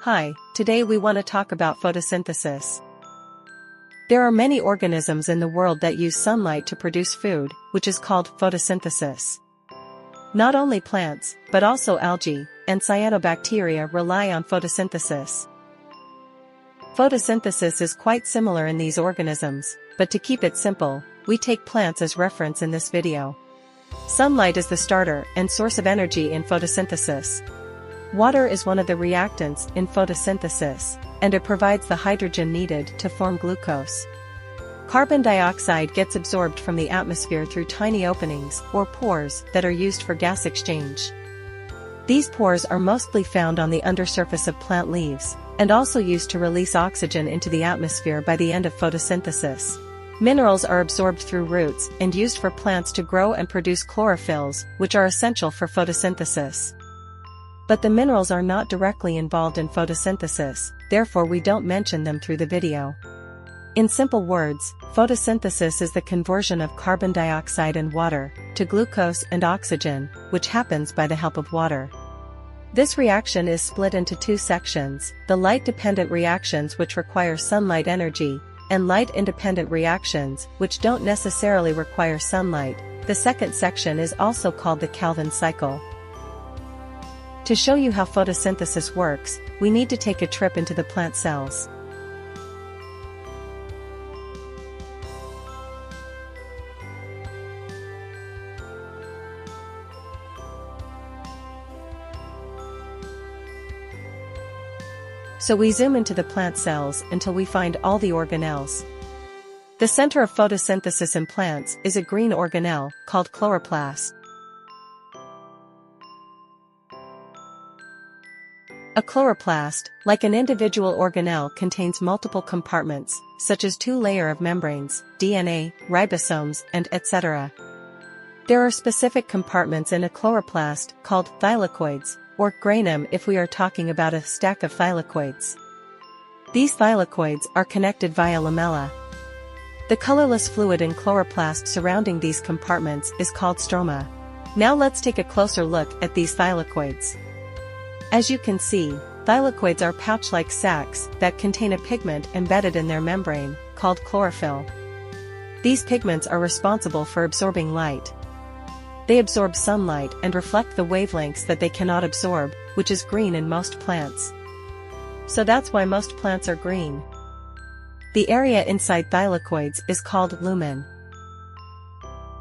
Hi, today we want to talk about photosynthesis. There are many organisms in the world that use sunlight to produce food, which is called photosynthesis. Not only plants, but also algae and cyanobacteria rely on photosynthesis. Photosynthesis is quite similar in these organisms, but to keep it simple, we take plants as reference in this video. Sunlight is the starter and source of energy in photosynthesis. Water is one of the reactants in photosynthesis, and it provides the hydrogen needed to form glucose. Carbon dioxide gets absorbed from the atmosphere through tiny openings or pores that are used for gas exchange. These pores are mostly found on the undersurface of plant leaves, and also used to release oxygen into the atmosphere by the end of photosynthesis. Minerals are absorbed through roots and used for plants to grow and produce chlorophylls, which are essential for photosynthesis. But the minerals are not directly involved in photosynthesis, therefore we don't mention them through the video. In simple words, photosynthesis is the conversion of carbon dioxide and water to glucose and oxygen, which happens by the help of water. This reaction is split into two sections: the light-dependent reactions, which require sunlight energy, and light-independent reactions, which don't necessarily require sunlight. The second section is also called the Calvin cycle. To show you how photosynthesis works, we need to take a trip into the plant cells. So we zoom into the plant cells until we find all the organelles. The center of photosynthesis in plants is a green organelle, called chloroplast. A chloroplast, like an individual organelle, contains multiple compartments, such as two-layer of membranes, DNA, ribosomes, and etc. There are specific compartments in a chloroplast, called thylakoids, or granum if we are talking about a stack of thylakoids. These thylakoids are connected via lamella. The colorless fluid in chloroplast surrounding these compartments is called stroma. Now let's take a closer look at these thylakoids. As you can see, thylakoids are pouch-like sacs that contain a pigment embedded in their membrane, called chlorophyll. These pigments are responsible for absorbing light. They absorb sunlight and reflect the wavelengths that they cannot absorb, which is green in most plants. So that's why most plants are green. The area inside thylakoids is called lumen.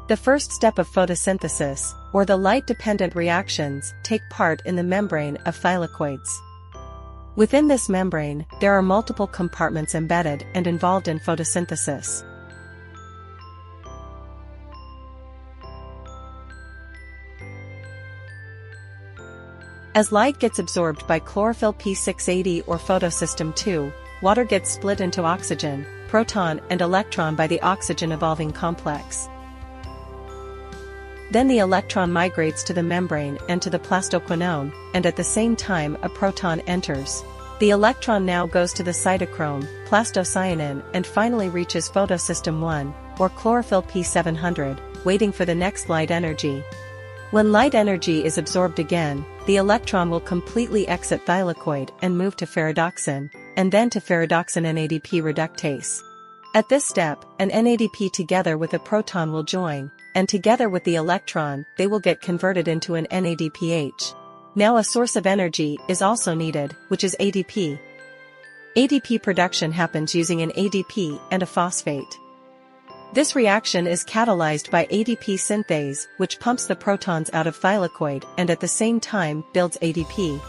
The first step of photosynthesis, or the light-dependent reactions, take part in the membrane of thylakoids. Within this membrane, there are multiple compartments embedded and involved in photosynthesis. As light gets absorbed by chlorophyll P680 or photosystem II, water gets split into oxygen, proton and electron by the oxygen-evolving complex. Then the electron migrates to the membrane and to the plastoquinone, and at the same time a proton enters. The electron now goes to the cytochrome, plastocyanin, and finally reaches photosystem I, or chlorophyll P700, waiting for the next light energy. When light energy is absorbed again, the electron will completely exit thylakoid and move to ferredoxin, and then to ferredoxin NADP reductase. At this step, an NADP together with a proton will join, and together with the electron, they will get converted into an NADPH. Now a source of energy is also needed, which is ADP. ADP production happens using an ADP and a phosphate. This reaction is catalyzed by ADP synthase, which pumps the protons out of thylakoid and at the same time builds ADP.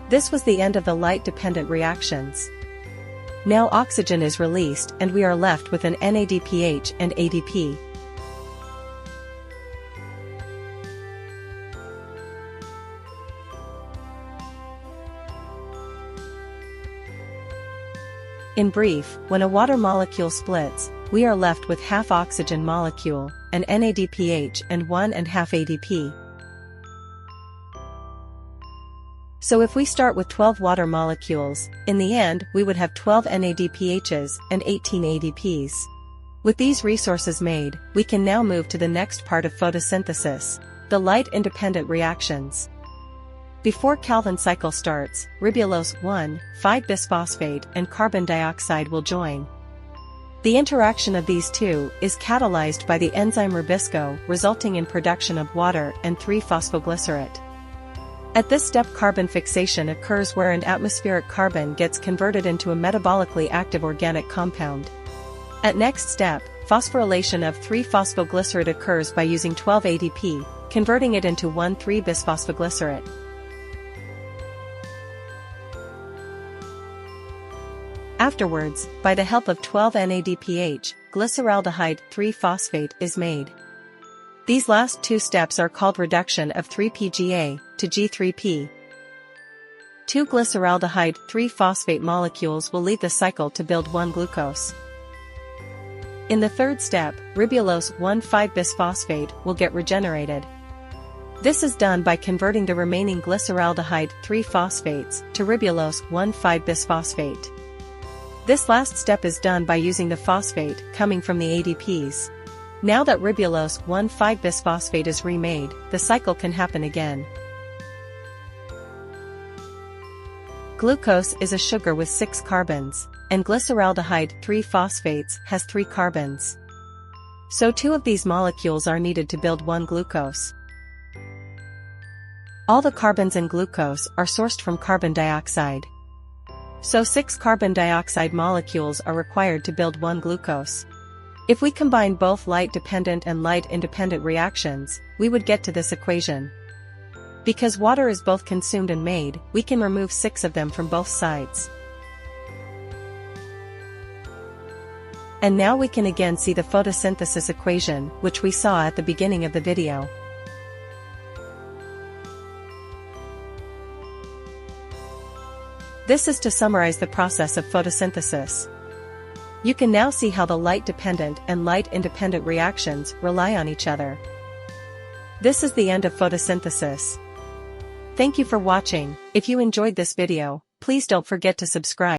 This was the end of the light-dependent reactions. Now oxygen is released and we are left with an NADPH and ADP. In brief, when a water molecule splits, we are left with half oxygen molecule, an NADPH and 1.5 ADP. So if we start with 12 water molecules, in the end we would have 12 NADPHs and 18 ADPs. With these resources made, we can now move to the next part of photosynthesis, The light-independent reactions. Before Calvin cycle starts, ribulose 1,5-bisphosphate and carbon dioxide will join. The interaction of these two is catalyzed by the enzyme ribisco, resulting in production of water and 3-phosphoglycerate. At this step, carbon fixation occurs where an atmospheric carbon gets converted into a metabolically active organic compound. At next step, phosphorylation of 3-phosphoglycerate occurs by using 12 ADP, converting it into 1,3-bisphosphoglycerate. Afterwards, by the help of 12-NADPH, glyceraldehyde 3-phosphate is made. These last two steps are called reduction of 3-PGA to G3P. Two glyceraldehyde 3-phosphate molecules will leave the cycle to build 1-glucose. In the third step, ribulose 1,5-bisphosphate will get regenerated. This is done by converting the remaining glyceraldehyde 3-phosphates to ribulose 1,5-bisphosphate. This last step is done by using the phosphate coming from the ADPs. Now that ribulose 1,5-bisphosphate is remade, the cycle can happen again. Glucose is a sugar with 6 carbons, and glyceraldehyde 3-phosphates has 3 carbons. So 2 of these molecules are needed to build 1-glucose. All the carbons in glucose are sourced from carbon dioxide. So 6 carbon dioxide molecules are required to build 1-glucose. If we combine both light-dependent and light-independent reactions, we would get to this equation. Because water is both consumed and made, we can remove 6 of them from both sides. And now we can again see the photosynthesis equation, which we saw at the beginning of the video. This is to summarize the process of photosynthesis. You can now see how the light-dependent and light-independent reactions rely on each other. This is the end of photosynthesis. Thank you for watching. If you enjoyed this video, please don't forget to subscribe.